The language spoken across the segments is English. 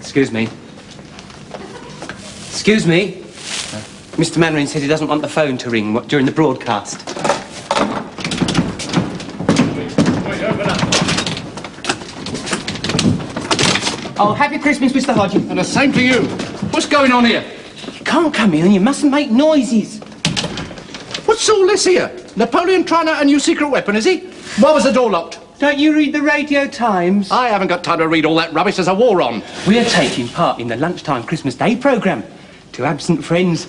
Excuse me. Excuse me. Mr. Mannering said he doesn't want the phone to ring during the broadcast. Oh, happy Christmas, Mr. Hodgins. And the same to you. What's going on here? You can't come in and you mustn't make noises. What's all this here? Napoleon trying out a new secret weapon, is he? Why was the door locked? Don't you read the Radio Times? I haven't got time to read all that rubbish. There's a war on. We're taking part in the lunchtime Christmas Day programme. To absent friends,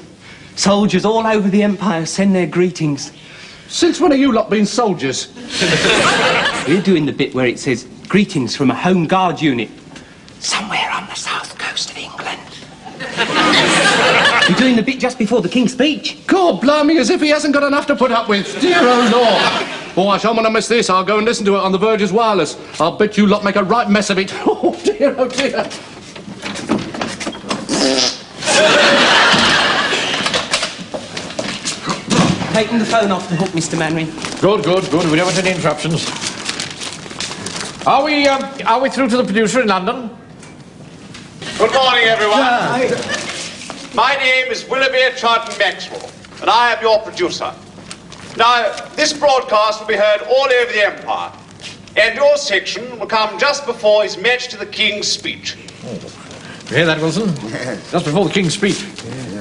soldiers all over the Empire send their greetings. Since when have you lot been soldiers? We're doing the bit where it says, greetings from a Home Guard unit. Somewhere on the south coast of England. We're doing the bit just before the King's speech. God blimey, as if he hasn't got enough to put up with. Dear oh Lord. Oh, I shan't want to miss this. I'll go and listen to it on the Verge's wireless. I'll bet you lot make a right mess of it. Oh dear, oh dear. Taking the phone off the hook, Mr. Mannering. Good. We don't want any interruptions. Are we through to the producer in London? Good morning, everyone. My name is Willoughby Charlton Maxwell, and I am your producer. Now, this broadcast will be heard all over the Empire, and your section will come just before his Majesty the King's speech. Oh. You hear that, Wilson? Just before the King's speech.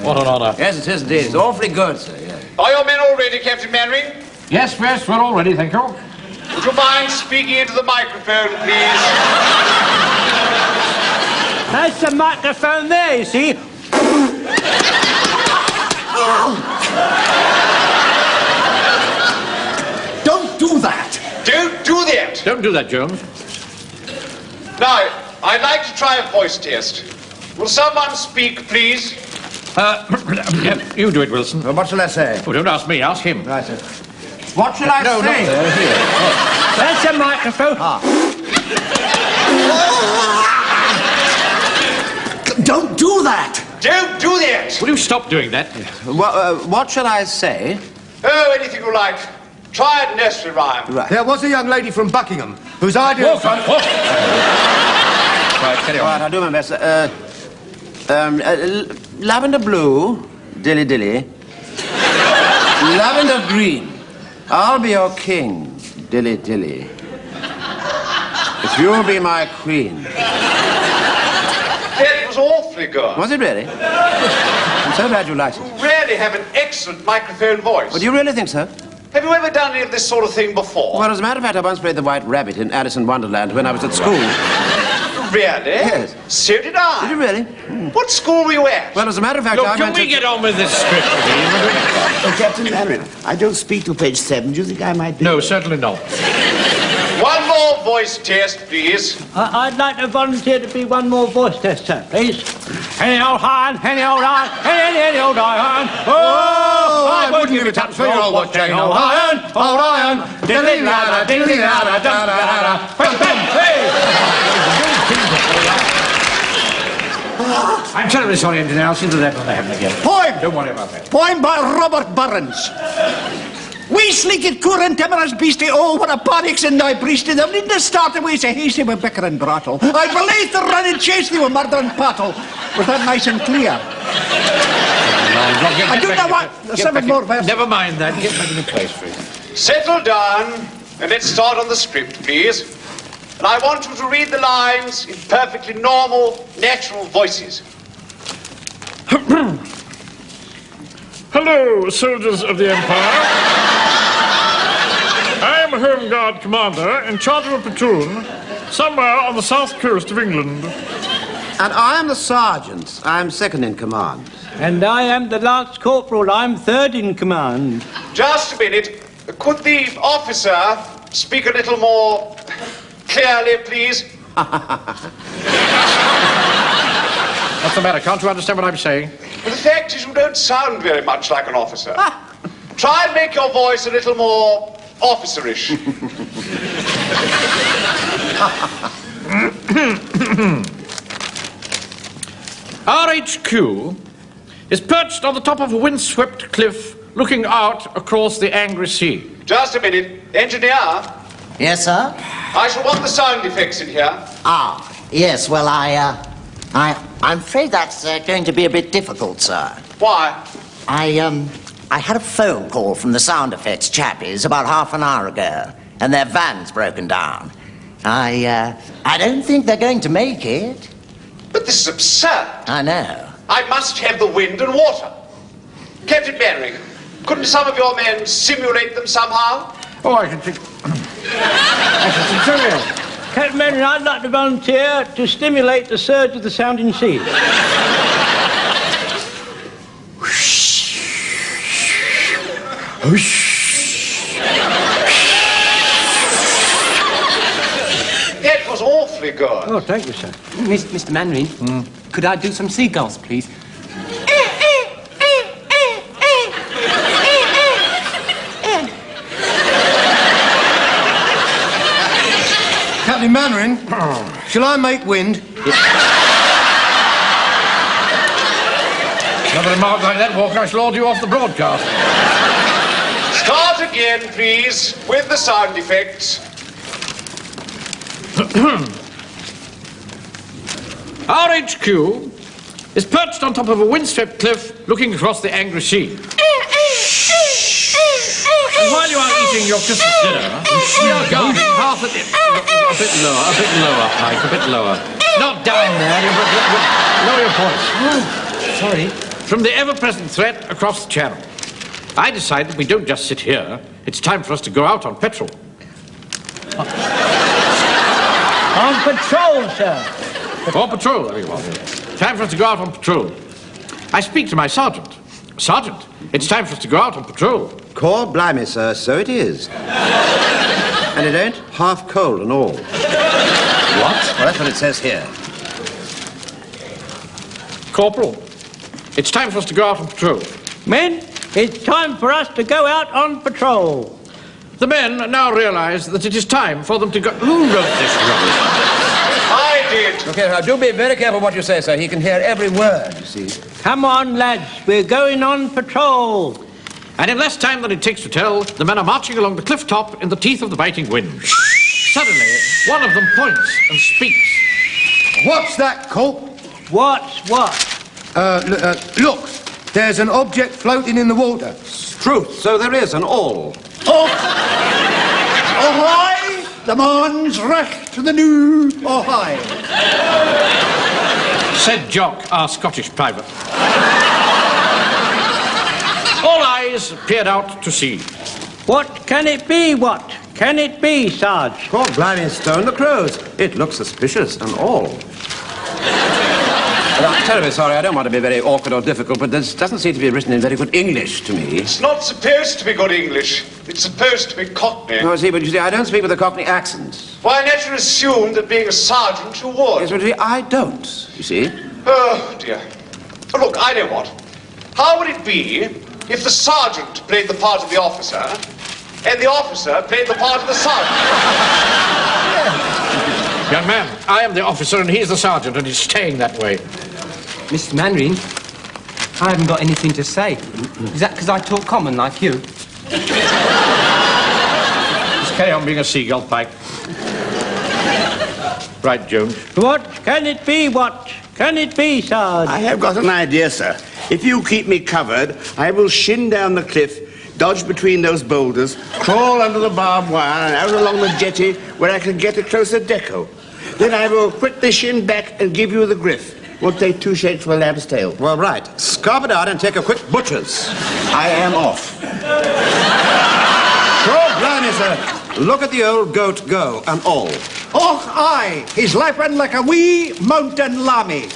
What an honour. Yes, it is indeed. It's awfully good, sir. Yeah. Are your men all ready, Captain Mannering? Yes, we're all ready, thank you. Would you mind speaking into the microphone, please? That's the microphone there, you see. Don't do that. Don't do that. Don't do that, Jones. Now, I'd like to try a voice test. Will someone speak, please? You do it, Wilson. Well, what shall I say? Oh, don't ask me, ask him. Right, sir. What shall I say? No, not there, here. That's the microphone. Don't do that. Don't do that. Will you stop doing that? What shall I say? Oh, anything you like. Try a nursery rhyme. Right. There was a young lady from Buckingham whose idea of... Right, carry on. Right, I'll do my best. Lavender blue, dilly dilly. Lavender green, I'll be your king, dilly dilly. If you'll be my queen. That was awfully good. Was it really? I'm so glad you liked it. You really have an excellent microphone voice. Well, do you really think so? Have you ever done any of this sort of thing before? Well, as a matter of fact, I once played the White Rabbit in Alice in Wonderland when I was at school. Really? Yes. So did I. Did you really? What school were you at? Well, as a matter of fact, Look, I can went we to... get on with this script, please? Oh, Captain Mannering, I don't speak to page 7. Do you think I might be... No, certainly not. One more voice test, please. I'd like to volunteer to be one more voice tester, please. Any old iron, any old iron, any old iron. Oh, I wouldn't give a tap for your old watch chain. Old iron, diddly-da-da, diddly-da-da, da-da-da-da. I'm terribly sorry, engineer. I'll see that that will happen again. Poem! Don't worry about that. Poem by Robert Burns. We sleeked current timorous beastie, oh, what a panics in thy priesty. Thou needn't start away so hasty with bicker and brattle. I believe to run and chase thee with murder and pattle. Was that nice and clear? I do not want... There's 7 more verses. Never mind that. Get back in the place, please. Settle down, and let's start on the script, please. And I want you to read the lines in perfectly normal, natural voices. Hello, soldiers of the Empire. I am a Home Guard commander in charge of a platoon somewhere on the south coast of England. And I am the sergeant. I'm second in command. And I am the Lance Corporal. I'm third in command. Just a minute. Could the officer speak a little more clearly, please? What's the matter? Can't you understand what I'm saying? Well, the fact is you don't sound very much like an officer. Try and make your voice a little more officerish. RHQ is perched on the top of a windswept cliff looking out across the angry sea. Just a minute. Engineer, Yes, sir? I shall want the sound effects in here. Ah, yes, well, I I'm afraid that's going to be a bit difficult, sir. Why? I had a phone call from the sound effects chappies about half an hour ago, and their van's broken down. I don't think they're going to make it. But this is absurd. I know. I must have the wind and water. Captain Mannering, couldn't some of your men simulate them somehow? Oh, I should think... I should think so, yes. Captain Mannering, I'd like to volunteer to stimulate the surge of the sounding sea. That was awfully good. Oh, thank you, sir. Mr. Mannering, could I do some seagulls, please? Captain Mannering, shall I make wind? Another remark like that, Walker, I shall order you off the broadcast. Start again, please, with the sound effects. Our HQ is perched on top of a windswept cliff looking across the angry sea. And while you are eating your Christmas dinner, we are guarding half a bit lower, Pike, a bit lower. Not down there, lower your voice. Oh, sorry. From the ever-present threat across the channel. I decided we don't just sit here. It's time for us to go out on patrol. On patrol, sir. On patrol, everyone. Time for us to go out on patrol. I speak to my sergeant. Sergeant, it's time for us to go out on patrol. Cor blimey, sir, so it is. And it ain't half cold and all. What? Well, that's what it says here. Corporal, it's time for us to go out on patrol. Men, it's time for us to go out on patrol. The men now realize that it is time for them to go... Who wrote this rubbish? I did. Okay, now, do be very careful what you say, sir. He can hear every word, you see. Come on, lads, we're going on patrol. And in less time than it takes to tell, the men are marching along the cliff top in the teeth of the biting wind. Suddenly, one of them points and speaks. What's that, Colt? What's what? Look, there's an object floating in the water. Truth, so there is, an all. Ahoy! The man's recht to the new. Ahoy! Said Jock, our Scottish private. All eyes peered out to sea. What can it be, what? Can it be, Sarge? God blimey, stone the crows. It looks suspicious and all. But I'm terribly sorry, I don't want to be very awkward or difficult, but this doesn't seem to be written in very good English to me. It's not supposed to be good English. It's supposed to be Cockney. Oh, see, but you see, I don't speak with a Cockney accent. Well, I naturally assumed that being a sergeant you would. Yes, but you see, I don't, you see. Oh, dear. Oh, look, I know what. How would it be if the sergeant played the part of the officer and the officer played the part of the sergeant? Young man, I am the officer and he's the sergeant, and he's staying that way. Mr. Mannering, I haven't got anything to say. Is that because I talk common like you? Just carry on being a seagull, Pike. Right, Jones. What can it be, what? Can it be, Sarge? I have got an idea, sir. If you keep me covered, I will shin down the cliff, dodge between those boulders, crawl under the barbed wire and out along the jetty where I can get a closer deco. Then I will quickly shin back and give you the griff. Won't take 2 shakes for a lamb's tail. Well, right. Scarp it out and take a quick butcher's. I am off. God blimey, sir. Look at the old goat go and all. Oh, aye. He's lapping like a wee mountain lammy.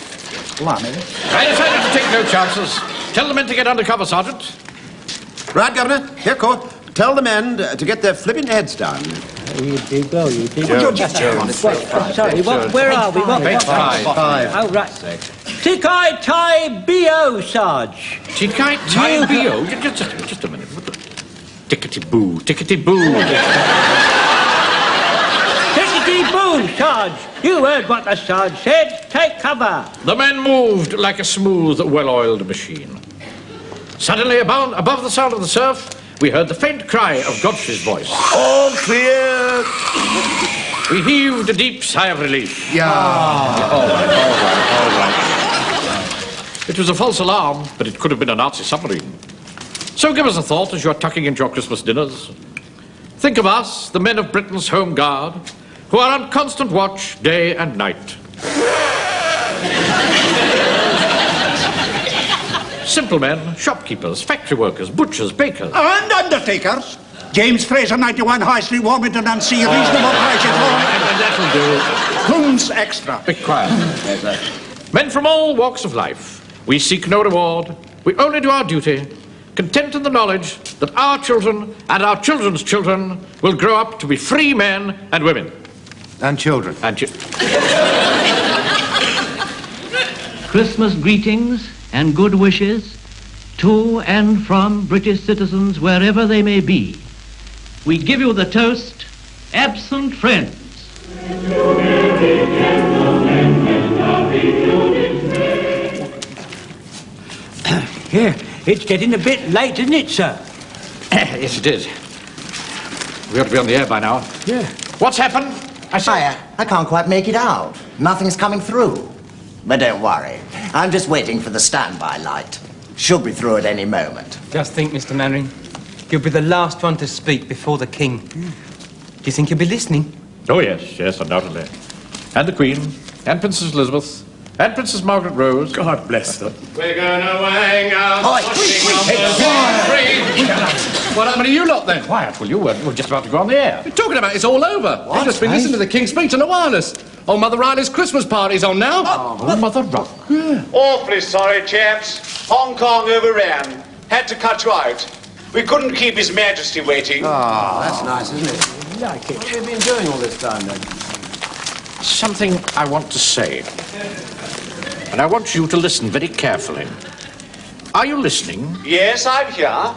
Lammy? I decided to take no chances. Tell the men to get under cover, Sergeant. Right, Governor. Here, Court. Tell the men to get their flipping heads down. You did well, you did. Sorry, where are we? Page 5. Oh, right. Tikai Tai Bio, Sarge. Tikai Tai Bio? Just a minute. Tickety-boo, tickety-boo. Tickety-boo, Sarge. You heard what the Sarge said. Take cover. The men moved like a smooth, well-oiled machine. Suddenly, above the sound of the surf, we heard the faint cry of Godfrey's voice. All clear. We heaved a deep sigh of relief. Yeah. All right. It was a false alarm, but it could have been a Nazi submarine. So give us a thought as you're tucking into your Christmas dinners. Think of us, the men of Britain's Home Guard, who are on constant watch day and night. Simple men, shopkeepers, factory workers, butchers, bakers. And undertakers. James Fraser, 91 High Street, Warmington on Sea, reasonable prices. That'll do. Coons extra. Be quiet. Men from all walks of life. We seek no reward. We only do our duty, content in the knowledge that our children and our children's children will grow up to be free men and women. And children. Christmas greetings and good wishes to and from British citizens wherever they may be. We give you the toast, absent friends. Yeah, it's getting a bit late, isn't it, sir? Yes, it is. We ought to be on the air by now. Yeah. What's happened? I can't quite make it out. Nothing's coming through. But don't worry. I'm just waiting for the standby light. Should be through at any moment. Just think, Mr. Mannering. You'll be the last one to speak before the King. Do you think he'll be listening? Oh, yes, undoubtedly. And the Queen, and Princess Elizabeth, and Princess Margaret Rose. God bless them. We're gonna hang out. What happened to you lot then? Quiet, will you? We're just about to go on the air. What are you talking about? It's all over. I've just been listening to the King's speech on the wireless. Oh, Mother Riley's Christmas party's on now. Oh, Mother Rock. Yeah. Awfully sorry, chaps. Hong Kong overran. Had to cut you out. We couldn't keep His Majesty waiting. Oh, that's nice, isn't it? Like it. What have you been doing all this time, then? Something I want to say. And I want you to listen very carefully. Are you listening? Yes, I'm here.